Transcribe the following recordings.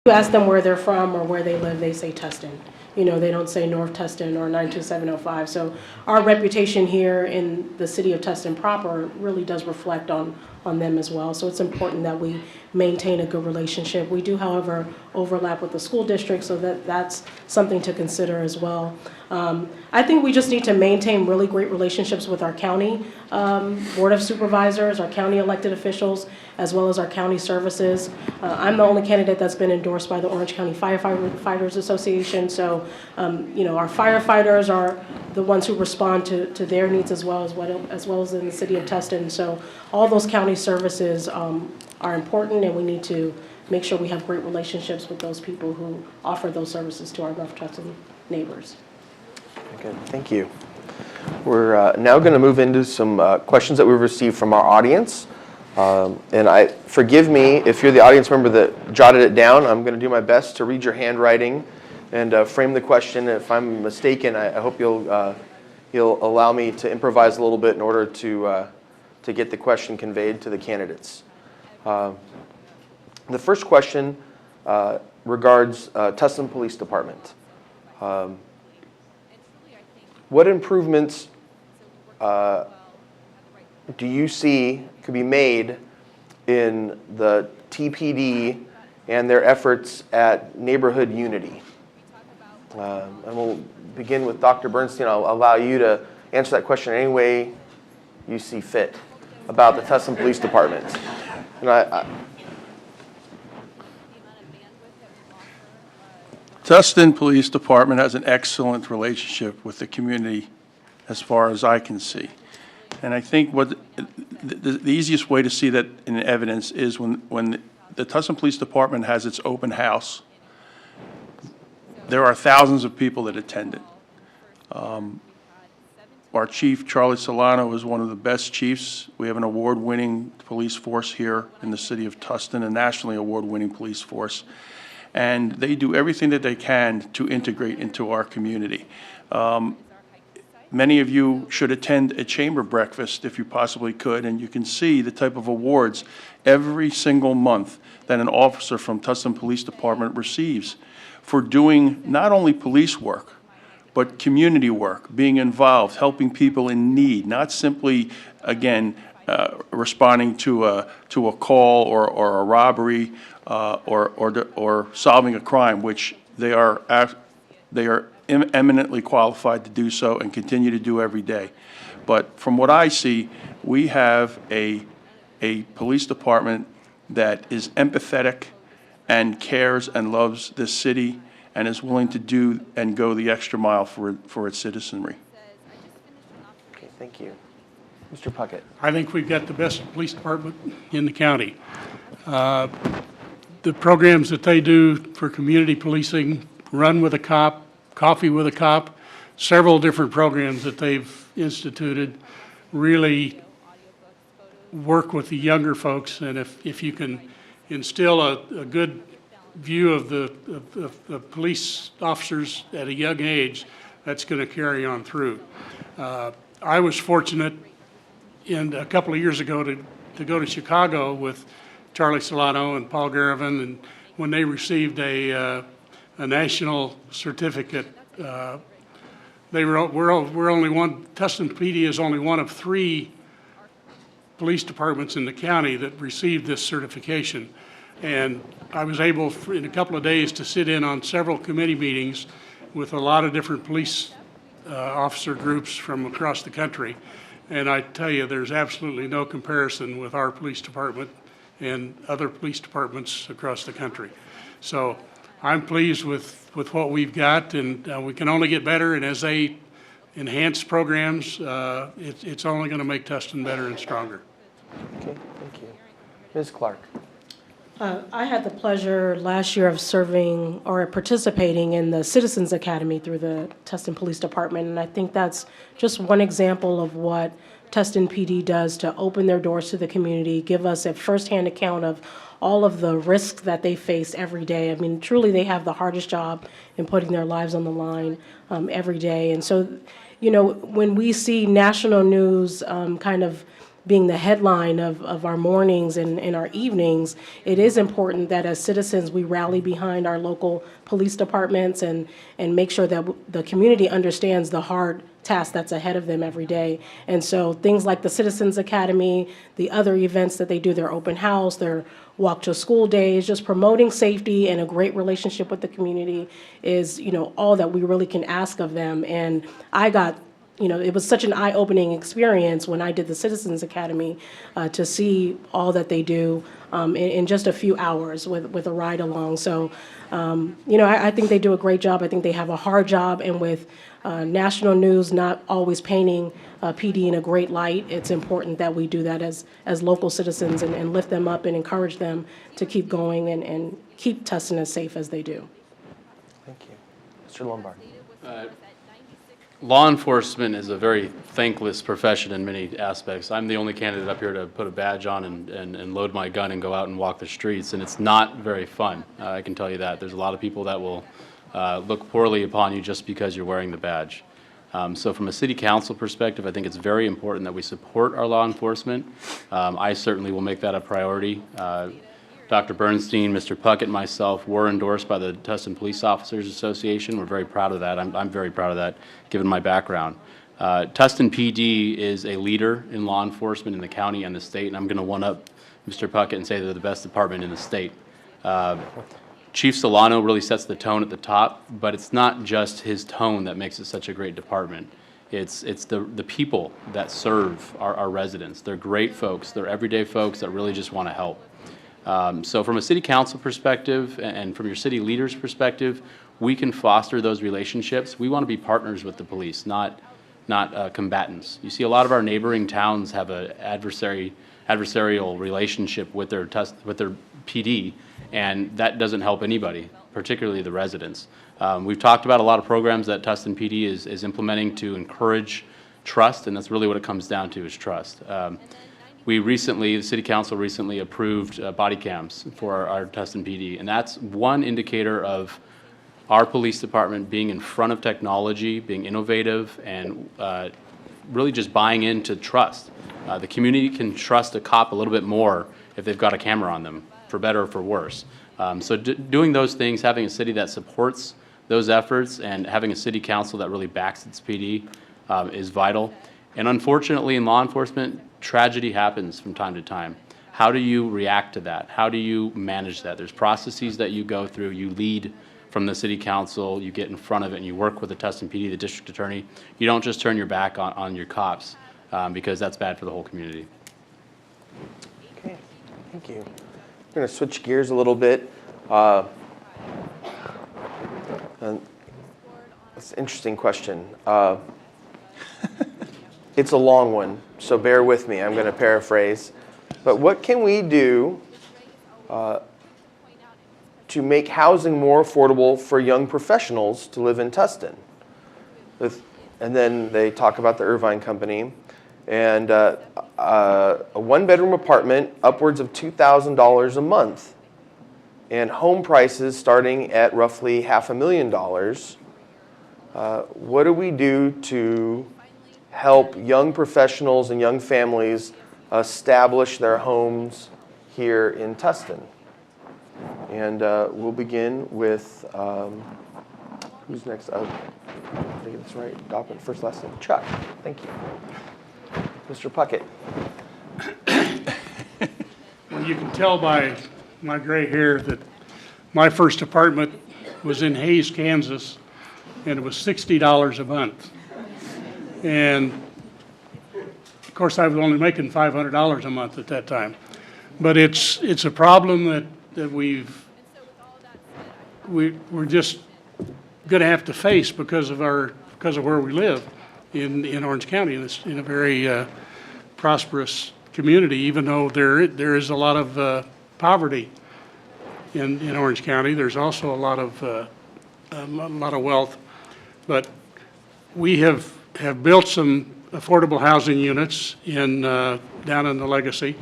you ask them where they're from or where they live, they say Tustin. You know, they don't say North Tustin or 92705. So our reputation here in the city of Tustin proper really does reflect on them as well. So it's important that we maintain a good relationship. We do, however, overlap with the school district, so that's something to consider as well. I think we just need to maintain really great relationships with our county board of supervisors, our county elected officials, as well as our county services. I'm the only candidate that's been endorsed by the Orange County Firefighters Association. So, you know, our firefighters are the ones who respond to their needs as well as in the city of Tustin. So all those county services are important, and we need to make sure we have great relationships with those people who offer those services to our North Tustin neighbors. Good, thank you. We're now going to move into some questions that we've received from our audience. And forgive me if you're the audience member that jotted it down. I'm going to do my best to read your handwriting and frame the question. If I'm mistaken, I hope you'll allow me to improvise a little bit in order to get the question conveyed to the candidates. The first question regards Tustin Police Department. What improvements do you see could be made in the TPD and their efforts at neighborhood unity? And we'll begin with Dr. Bernstein. I'll allow you to answer that question any way you see fit about the Tustin Police Department. And Tustin Police Department has an excellent relationship with the community as far as I can see. And I think what the easiest way to see that in evidence is when the Tustin Police Department has its open house, there are thousands of people that attend it. Our chief, Charlie Solano, is one of the best chiefs. We have an award-winning police force here in the city of Tustin, a nationally award-winning police force. And they do everything that they can to integrate into our community. Many of you should attend a chamber breakfast if you possibly could, and you can see the type of awards every single month that an officer from Tustin Police Department receives for doing not only police work, but community work, being involved, helping people in need, not simply, again, responding to a call or a robbery or solving a crime, which they are eminently qualified to do so and continue to do every day. But from what I see, we have a police department that is empathetic and cares and loves this city and is willing to do and go the extra mile for its citizenry. okay, thank you. Mr. Puckett. I think we've got the best police department in the county. The programs that they do for community policing, Run with a Cop, Coffee with a Cop, several different programs that they've instituted really work with the younger folks. And if you can instill a good view of the police officers at a young age, that's going to carry on through. I was fortunate a couple of years ago to go to Chicago with Charlie Solano and Paul Garavin, and when they received a national certificate, we're only one. Tustin PD is only one of 3 police departments in the county that received this certification, and I was able in a couple of days to sit in on several committee meetings with a lot of different police officer groups from across the country. And I tell you, there's absolutely no comparison with our police department and other police departments across the country. So I'm pleased with what we've got, and we can only get better. And as they enhance programs, it's only going to make Tustin better and stronger. Okay, thank you. Ms. Clark. I had the pleasure last year of serving or participating in the Citizens Academy through the Tustin Police Department, and I think that's just one example of what Tustin PD does to open their doors to the community, give us a firsthand account of all of the risks that they face every day. I mean, truly, they have the hardest job in putting their lives on the line every day. And so, you know, when we see national news kind of being the headline of our mornings and our evenings, it is important that as citizens, we rally behind our local police departments and make sure that the community understands the hard task that's ahead of them every day. And so things like the Citizens Academy, the other events that they do, their open house, their walk to school days, just promoting safety and a great relationship with the community is, all that we really can ask of them. And I got, it was such an eye-opening experience when I did the Citizens Academy to see all that they do in just a few hours with a ride along. So, I think they do a great job. I think they have a hard job, and with national news not always painting PD in a great light, it's important that we do that as local citizens and lift them up and encourage them to keep going and keep Tustin as safe as they do. Thank you. Mr. Lumbard. Law enforcement is a very thankless profession in many aspects. I'm the only candidate up here to put a badge on and load my gun and go out and walk the streets, and it's not very fun. I can tell you that. There's a lot of people that will look poorly upon you just because you're wearing the badge. So from a city council perspective, I think it's very important that we support our law enforcement. I certainly will make that a priority. Dr. Bernstein, Mr. Puckett, and myself were endorsed by the Tustin Police Officers Association. We're very proud of that. I'm very proud of that, given my background. Tustin PD is a leader in law enforcement in the county and the state, and I'm going to one-up Mr. Puckett and say they're the best department in the state. Chief Solano really sets the tone at the top, but it's not just his tone that makes it such a great department. It's the people that serve our residents. They're great folks. They're everyday folks that really just want to help. So from a city council perspective and from your city leaders' perspective, we can foster those relationships. We want to be partners with the police, not combatants. You see, a lot of our neighboring towns have an adversarial relationship with their PD, and that doesn't help anybody, particularly the residents. We've talked about a lot of programs that Tustin PD is implementing to encourage trust, and that's really what it comes down to, is trust. The city council recently approved body cams for our Tustin PD, and that's one indicator of our police department being in front of technology, being innovative, and really just buying into trust. The community can trust a cop a little bit more if they've got a camera on them, for better or for worse. So doing those things, having a city that supports those efforts, and having a city council that really backs its PD is vital. And unfortunately, in law enforcement, tragedy happens from time to time. How do you react to that? How do you manage that? There's processes that you go through. You lead from the city council, you get in front of it, and you work with the Tustin PD, the district attorney. You don't just turn your back on your cops, because that's bad for the whole community. Okay, thank you. We're going to switch gears a little bit. And it's an interesting question. It's a long one, so bear with me. I'm going to paraphrase. But what can we do to make housing more affordable for young professionals to live in Tustin? And then they talk about the Irvine Company. And a one-bedroom apartment, upwards of $2,000 a month. And home prices starting at roughly $500,000. What do we do to help young professionals and young families establish their homes here in Tustin? And we'll begin with, who's next? Did I get this right? Document, first, last name. Chuck. Thank you. Mr. Puckett. Well, you can tell by my gray hair that my first apartment was in Hayes, Kansas, and it was $60 a month. And of course, I was only making $500 a month at that time. But it's a problem that we're just going to have to face because of where we live in Orange County, in a very prosperous community. Even though there is a lot of poverty in Orange County, there's also a lot of wealth. But we have built some affordable housing units down in the Legacy.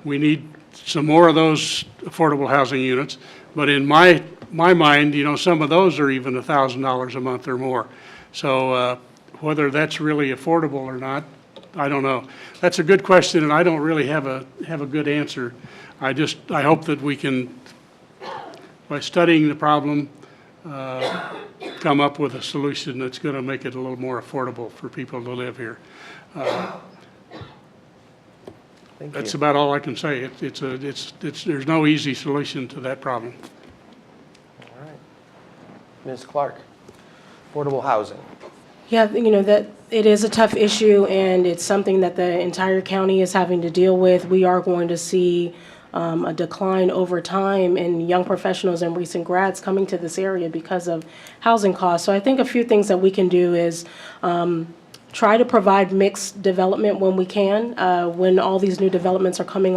We need some more of those affordable housing units. But in my mind, some of those are even $1,000 a month or more. So whether that's really affordable or not, I don't know. That's a good question, and I don't really have a good answer. I hope that we can, by studying the problem, come up with a solution that's going to make it a little more affordable for people to live here. That's about all I can say. There's no easy solution to that problem. All right. Ms. Clark, affordable housing. Yeah, you know, that it is a tough issue, and it's something that the entire county is having to deal with. We are going to see a decline over time in young professionals and recent grads coming to this area because of housing costs. So I think a few things that we can do is try to provide mixed development when we can, when all these new developments are coming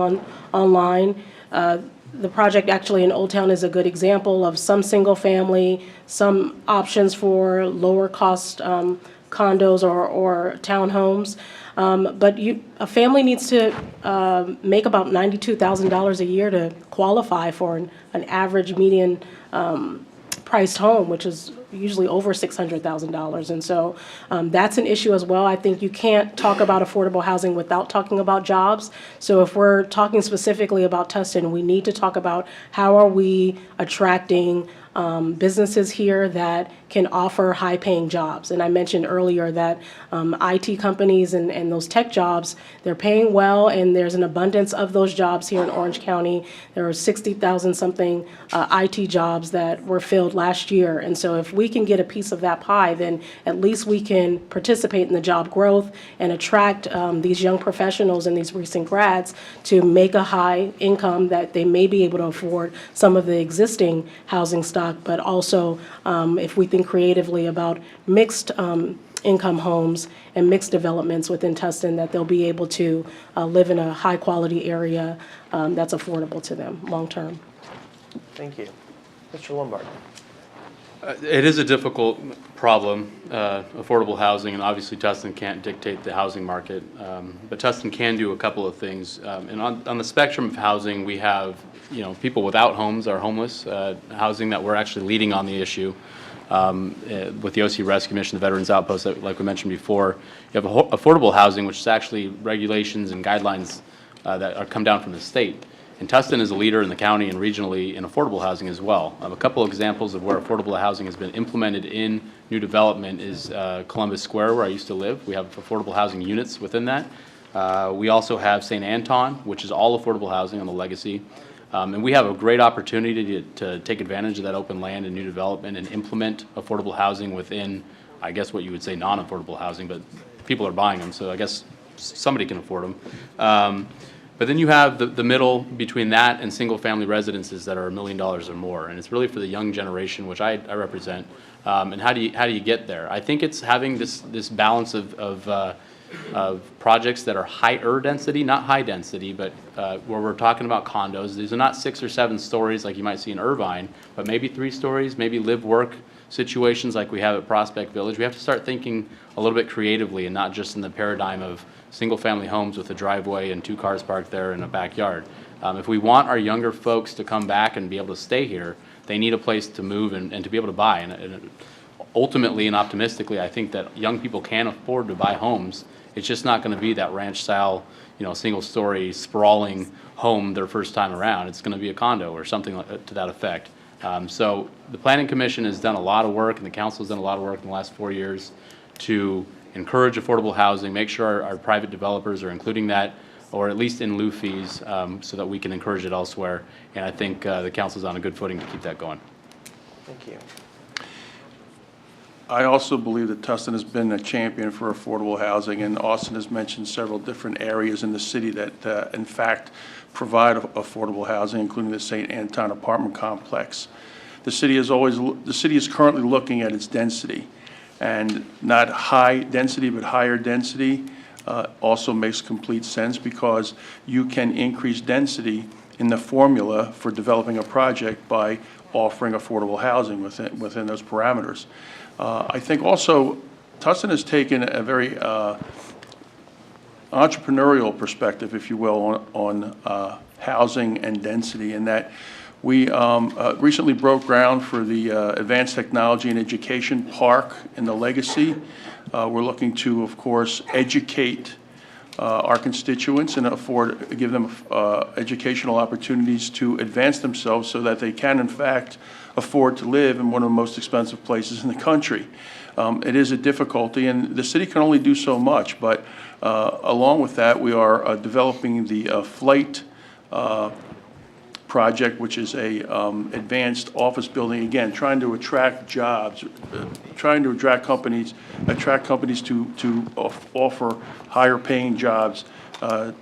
online. The project actually in Old Town is a good example of some single family, some options for lower cost condos or townhomes. But a family needs to make about $92,000 a year to qualify for an average median priced home, which is usually over $600,000. And so that's an issue as well. I think you can't talk about affordable housing without talking about jobs. So if we're talking specifically about Tustin, we need to talk about how are we attracting businesses here that can offer high-paying jobs. And I mentioned earlier that IT companies and those tech jobs, they're paying well, and there's an abundance of those jobs here in Orange County. There are 60,000 something IT jobs that were filled last year. And so if we can get a piece of that pie, then at least we can participate in the job growth and attract these young professionals and these recent grads to make a high income that they may be able to afford some of the existing housing stock, but also if we think creatively about mixed income homes and mixed developments within Tustin, that they'll be able to live in a high quality area that's affordable to them long term. Thank you. Mr. Lumbard. It is a difficult problem, affordable housing, and obviously Tustin can't dictate the housing market, but Tustin can do a couple of things. And on the spectrum of housing, we have, you know, people without homes are homeless, housing that we're actually leading on the issue. With the OC Rescue Mission, the Veterans Outpost, like we mentioned before, you have affordable housing, which is actually regulations and guidelines that are come down from the state. And Tustin is a leader in the county and regionally in affordable housing as well. A couple of examples of where affordable housing has been implemented in new development is Columbus Square, where I used to live. We have affordable housing units within that. We also have St. Anton, which is all affordable housing on the Legacy. And we have a great opportunity to take advantage of that open land and new development and implement affordable housing within, I guess what you would say non-affordable housing, but people are buying them, so I guess somebody can afford them. But then you have the middle between that and single-family residences that are $1 million or more, and it's really for the young generation, which I represent. And how do you get there? I think it's having this balance of projects that are higher density, not high density, but where we're talking about condos. These are not 6 or 7 stories like you might see in Irvine, but maybe 3 stories, maybe live-work situations like we have at Prospect Village. We have to start thinking a little bit creatively and not just in the paradigm of single-family homes with a driveway and 2 cars parked there in a backyard. If we want our younger folks to come back and be able to stay here, they need a place to move and to be able to buy. And ultimately and optimistically, I think that young people can afford to buy homes. It's just not going to be that ranch-style, you know, single-story, sprawling home their first time around. It's going to be a condo or something to that effect. So the Planning Commission has done a lot of work, and the Council has done a lot of work in the last 4 years to encourage affordable housing, make sure our private developers are including that, or at least in lieu fees, so that we can encourage it elsewhere. And I think the Council's on a good footing to keep that going. Thank you. I also believe that Tustin has been a champion for affordable housing, and Austin has mentioned several different areas in the city that, in fact, provide affordable housing, including the St. Anton apartment complex. The city is currently looking at its density, and not high density, but higher density also makes complete sense, because you can increase density in the formula for developing a project by offering affordable housing within those parameters. I think also Tustin has taken a very entrepreneurial perspective, if you will, on housing and density, in that we recently broke ground for the Advanced Technology and Education Park in the Legacy. We're looking to, of course, educate our constituents and give them educational opportunities to advance themselves so that they can, in fact, afford to live in one of the most expensive places in the country. It is a difficulty, and the city can only do so much, but along with that, we are developing the flight project, which is a advanced office building, again, trying to attract jobs, trying to attract companies to offer higher paying jobs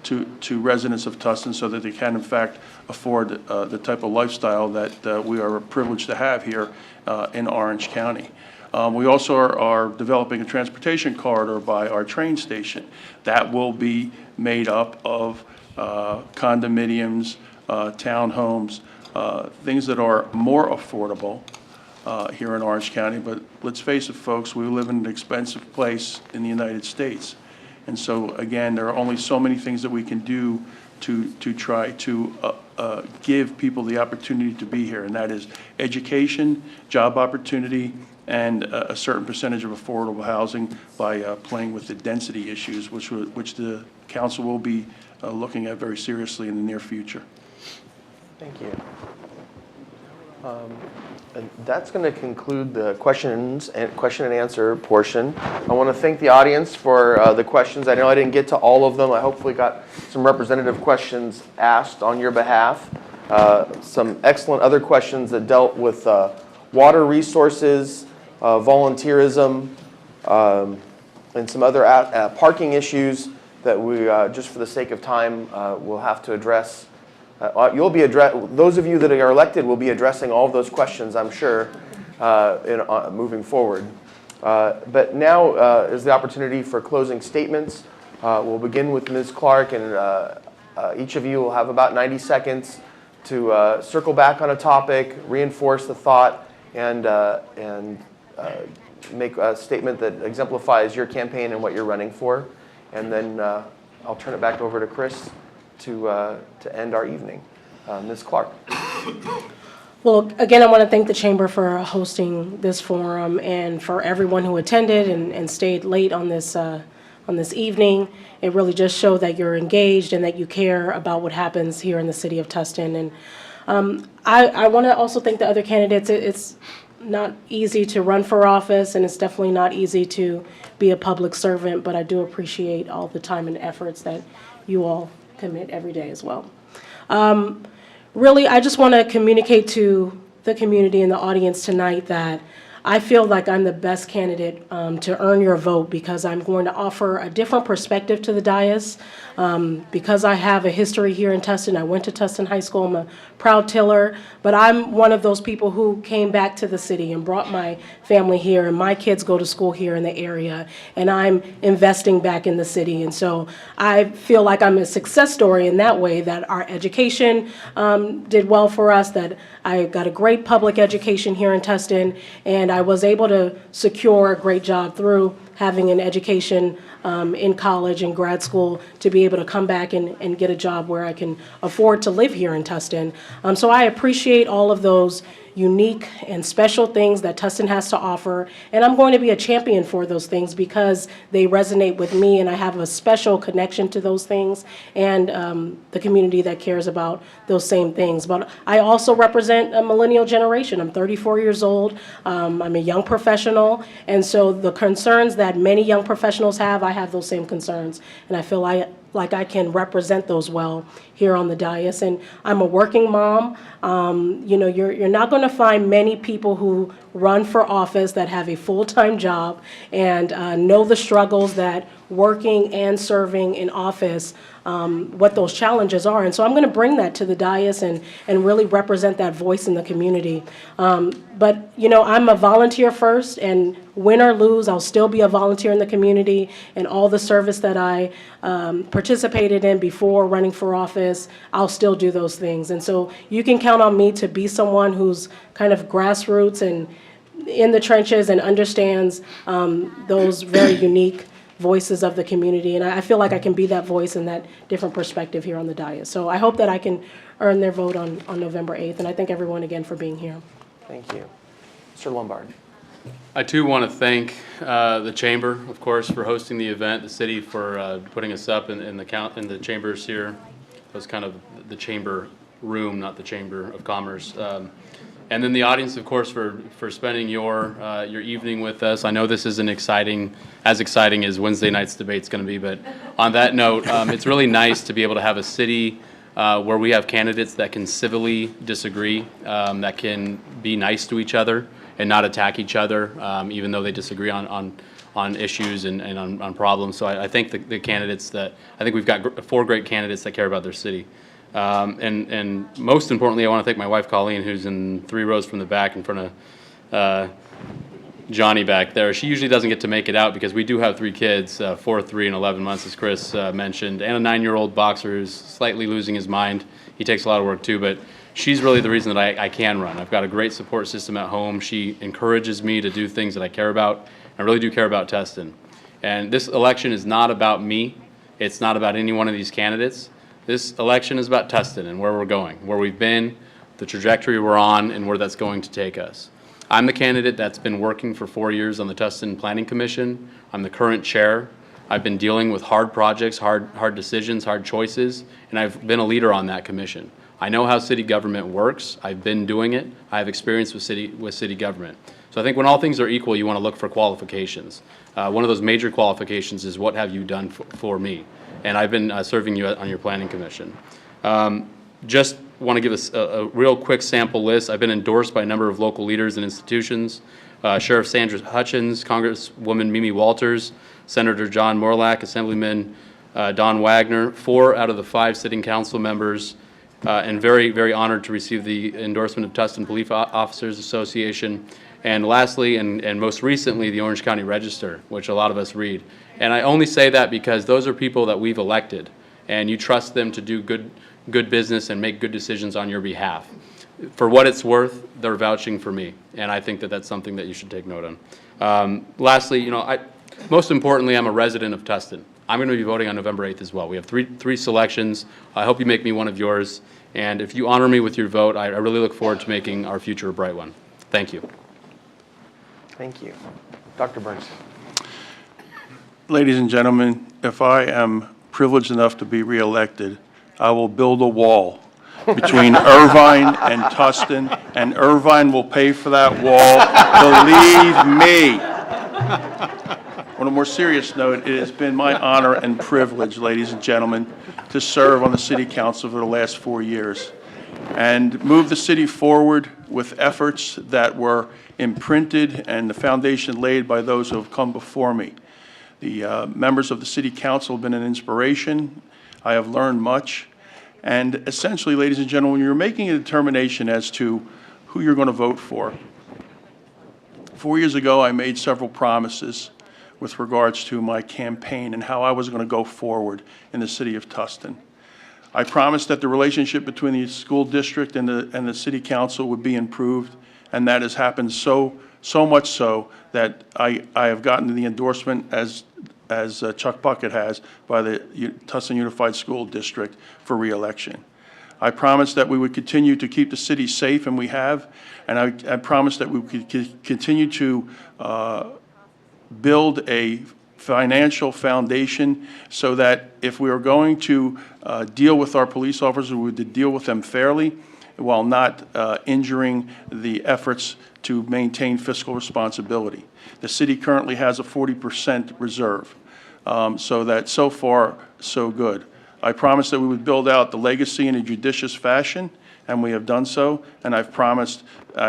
to residents of Tustin so that they can, in fact, afford the type of lifestyle that we are privileged to have here in Orange County. We also are developing a transportation corridor by our train station. That will be made up of condominiums, townhomes, things that are more affordable here in Orange County. But let's face it, folks, we live in an expensive place in the United States. And so, again, there are only so many things that we can do to try to give people the opportunity to be here, and that is education, job opportunity, and a certain percentage of affordable housing by playing with the density issues, which the council will be looking at very seriously in the near future. Thank you. And that's going to conclude the question and answer portion. I want to thank the audience for the questions. I know I didn't get to all of them. I hopefully got some representative questions asked on your behalf. Some excellent other questions that dealt with water resources, volunteerism, and some other parking issues that we, just for the sake of time, will have to address. Those of you that are elected will be addressing all of those questions, I'm sure, moving forward. But now is the opportunity for closing statements. We'll begin with Ms. Clark, and each of you will have about 90 seconds to circle back on a topic, reinforce the thought, and make a statement that exemplifies your campaign and what you're running for. And then I'll turn it back over to Chris to end our evening. Ms. Clark. Well, again, I want to thank the Chamber for hosting this forum and for everyone who attended and stayed late on this evening. It really just showed that you're engaged and that you care about what happens here in the city of Tustin. And I want to also thank the other candidates. It's not easy to run for office, and it's definitely not easy to be a public servant, but I do appreciate all the time and efforts that you all commit every day as well. Really, I just want to communicate to the community and the audience tonight that I feel like I'm the best candidate to earn your vote, because I'm going to offer a different perspective to the dais. Because I have a history here in Tustin. I went to Tustin High School. I'm a proud Tiller, but I'm one of those people who came back to the city and brought my family here, and my kids go to school here in the area, and I'm investing back in the city. And so I feel like I'm a success story in that way, that our education did well for us, that I got a great public education here in Tustin, and I was able to secure a great job through having an education in college and grad school to be able to come back and get a job where I can afford to live here in Tustin. So I appreciate all of those unique and special things that Tustin has to offer, and I'm going to be a champion for those things because they resonate with me, and I have a special connection to those things and the community that cares about those same things. But I also represent a millennial generation. I'm 34 years old. I'm a young professional, and so the concerns that many young professionals have, I have those same concerns, and I feel like I can represent those well here on the dais. And I'm a working mom. You're not going to find many people who run for office that have a full-time job and know the struggles that working and serving in office, what those challenges are. And so I'm going to bring that to the dais and really represent that voice in the community. But I'm a volunteer first, and win or lose, I'll still be a volunteer in the community, and all the service that I participated in before running for office, I'll still do those things. And so you can count on me to be someone who's kind of grassroots and in the trenches and understands those very unique voices of the community. And I feel like I can be that voice and that different perspective here on the dais. So I hope that I can earn their vote on November 8th. And I thank everyone again for being here. Thank you. Mr. Lumbard. I too want to thank the chamber, of course, for hosting the event, the city for putting us up in the chambers here. It was kind of the chamber room, not the Chamber of Commerce. And then the audience, of course, for spending your evening with us. I know this isn't as exciting as Wednesday night's debate's going to be, but on that note, it's really nice to be able to have a city where we have candidates that can civilly disagree, that can be nice to each other and not attack each other, even though they disagree on issues and on problems. So I think the candidates I think we've got 4 great candidates that care about their city. And most importantly, I want to thank my wife, Colleen, who's in 3 rows from the back in front of Johnny back there. She usually doesn't get to make it out because we do have 3 kids, 4, 3, and 11 months, as Chris mentioned, and a 9-year-old boxer who's slightly losing his mind. He takes a lot of work too, but she's really the reason that I can run. I've got a great support system at home. She encourages me to do things that I care about. I really do care about Tustin. And this election is not about me. It's not about any one of these candidates. This election is about Tustin and where we're going, where we've been, the trajectory we're on, and where that's going to take us. I'm the candidate that's been working for 4 years on the Tustin Planning Commission. I'm the current chair. I've been dealing with hard projects, hard decisions, hard choices, and I've been a leader on that commission. I know how city government works. I've been doing it. I have experience with city government. So I think when all things are equal, you want to look for qualifications. One of those major qualifications is what have you done for me? And I've been serving you on your planning commission. Just want to give us a real quick sample list. I've been endorsed by a number of local leaders and institutions. Sheriff Sandra Hutchins, Congresswoman Mimi Walters, Senator John Morlack, Assemblyman Don Wagner, 4 out of the 5 sitting council members, and very, very honored to receive the endorsement of Tustin Police Officers Association. And lastly, and most recently, the Orange County Register, which a lot of us read. And I only say that because those are people that we've elected, and you trust them to do good business and make good decisions on your behalf. For what it's worth, they're vouching for me, and I think that that's something that you should take note on. Lastly, most importantly, I'm a resident of Tustin. I'm going to be voting on November 8th as well. We have three selections. I hope you make me one of yours, and if you honor me with your vote, I really look forward to making our future a bright one. Thank you. Thank you. Dr. Bernstein. Ladies and gentlemen, if I am privileged enough to be reelected, I will build a wall between Irvine and Tustin, and Irvine will pay for that wall, believe me. On a more serious note, it has been my honor and privilege, ladies and gentlemen, to serve on the City Council for the last 4 years and move the city forward with efforts that were imprinted and the foundation laid by those who have come before me. The members of the City Council have been an inspiration. I have learned much. And essentially, ladies and gentlemen, when you're making a determination as to who you're going to vote for, 4 years ago, I made several promises with regards to my campaign and how I was going to go forward in the city of Tustin. I promised that the relationship between the school district and the City Council would be improved, and that has happened so much so that I have gotten the endorsement as Chuck Puckett has by the Tustin Unified School District for re-election. I promised that we would continue to keep the city safe, and we have, and I promised that we would continue to build a financial foundation so that if we are going to deal with our police officers, we would deal with them fairly while not injuring the efforts to maintain fiscal responsibility. The city currently has a 40% reserve, so that so far, so good. I promised that we would build out the legacy in a judicious fashion, and we have done so. And I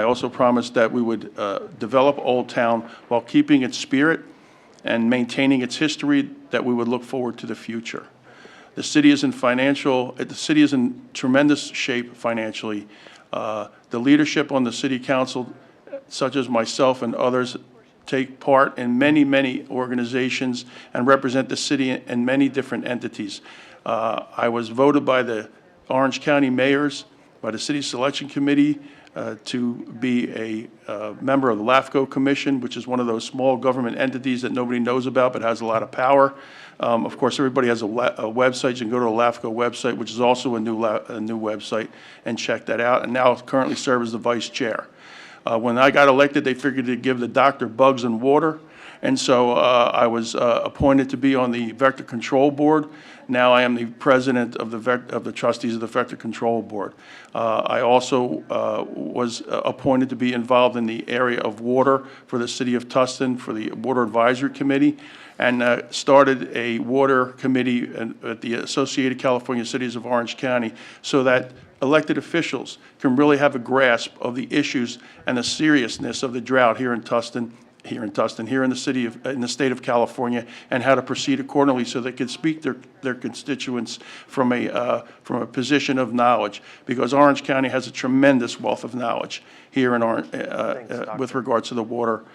also promised that we would develop Old Town while keeping its spirit and maintaining its history, that we would look forward to the future. The city is in tremendous shape financially. The leadership on the City Council, such as myself and others, take part in many organizations and represent the city in many different entities. I was voted by the Orange County mayors, by the City Selection Committee, to be a member of the LAFCO Commission, which is one of those small government entities that nobody knows about but has a lot of power. Of course, everybody has a website. You can go to the LAFCO website, which is also a new website, and check that out. And now currently serve as the vice chair. When I got elected, they figured they'd give the doctor bugs and water. And so I was appointed to be on the Vector Control Board. Now I am the president of the trustees of the Vector Control Board. I also was appointed to be involved in the area of water for the city of Tustin, for the Water Advisory Committee, and started a water committee at the Associated California Cities of Orange County so that elected officials can really have a grasp of the issues and the seriousness of the drought here in Tustin, here in the state of California, and how to proceed accordingly so they can speak their constituents from a position of knowledge, because Orange County has a tremendous wealth of knowledge here in with regards to the water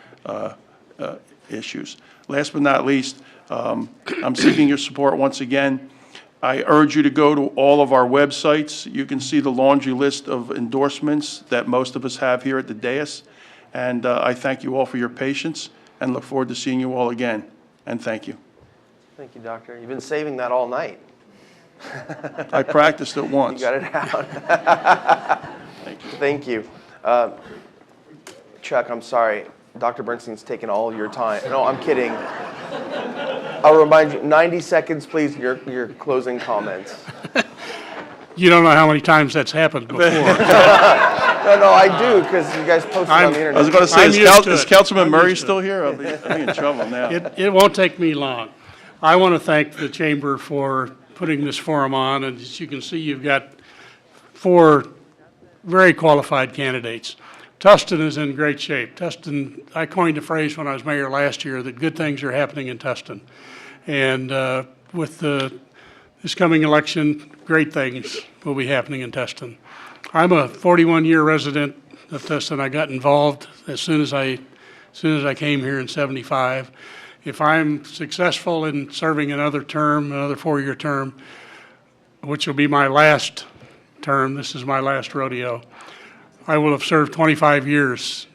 issues. Last but not least, I'm seeking your support once again. I urge you to go to all of our websites. You can see the laundry list of endorsements that most of us have here at the dais. And I thank you all for your patience and look forward to seeing you all again. And thank you. Thank you, Doctor. You've been saving that all night. I practiced it once. You got it out. Thank you. Thank you. Chuck, I'm sorry. Dr. Bernstein's taken all of your time. No, I'm kidding. I'll remind you, 90 seconds, please, your closing comments. You don't know how many times that's happened before. No, I do, because you guys posted on the internet. I was going to say, I'm used to is it. Councilman I'm Murray used to still it. here? I'll be in trouble now. It won't take me long. I want to thank the chamber for putting this forum on, and as you can see, you've got 4 very qualified candidates. Tustin is in great shape. Tustin, I coined a phrase when I was mayor last year that good things are happening in Tustin. And with this coming election, great things will be happening in Tustin. I'm a 41-year resident of Tustin. I got involved as soon as I came here in '75. If I'm successful in serving another 4-year term, which will be my last term, this is my last rodeo, I will have served 25 years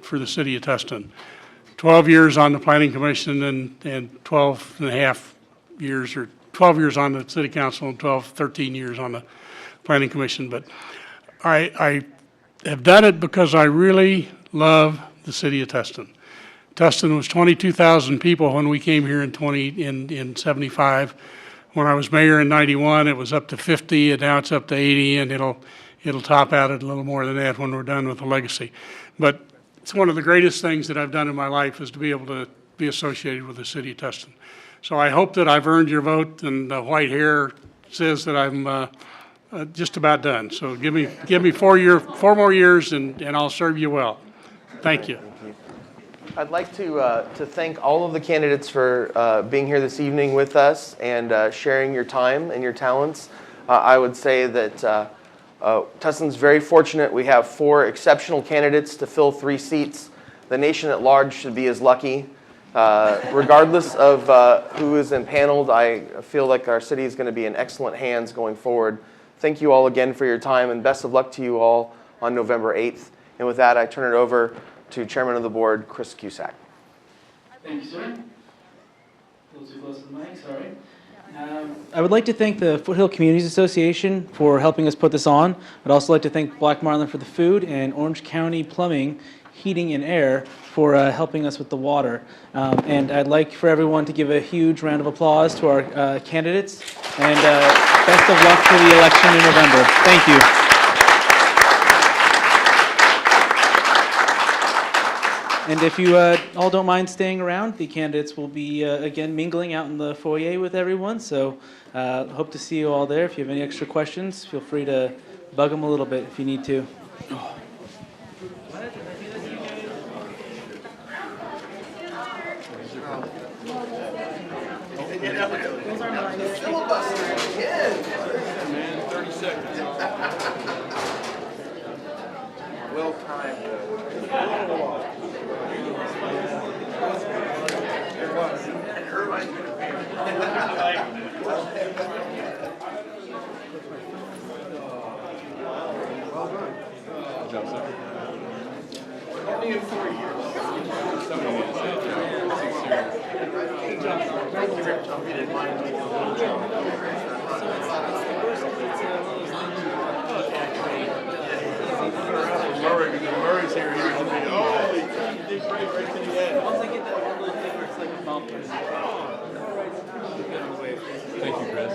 for the city of Tustin. 12 years on the Planning Commission and 12 and a half years, or 12 years on the City Council and 13 years on the Planning Commission. But I have done it because I really love the city of Tustin. Tustin was 22,000 people when we came here in '75. When I was mayor in '91, it was up to 50, and now it's up to 80, and it'll top out at a little more than that when we're done with the legacy. But it's one of the greatest things that I've done in my life is to be able to be associated with the city of Tustin. So I hope that I've earned your vote, and the white hair says that I'm just about done. So give me 4 more years, and I'll serve you well. Thank you. I'd like to thank all of the candidates for being here this evening with us and sharing your time and your talents. I would say that Tustin's very fortunate. We have 4 exceptional candidates to fill 3 seats. The nation at large should be as lucky. Regardless of who is impaneled, I feel like our city is going to be in excellent hands going forward. Thank you all again for your time, and best of luck to you all on November 8th. And with that, I turn it over to Chairman of the Board, Chris Cusack. Thank you, sir. A little too close to the mic, sorry. I would like to thank the Foothill Communities Association for helping us put this on. I'd also like to thank Black Marlin for the food and Orange County Plumbing, Heating and Air for helping us with the water. And I'd like for everyone to give a huge round of applause to our candidates, and best of luck for the election in November. Thank you. And if you all don't mind staying around, the candidates will be, again, mingling out in the foyer with everyone. So hope to see you all there. If you have any extra questions, feel free to bug them a little bit if you need to. Man, 30 seconds. Well timed. Murray's here. Thank you, Chris.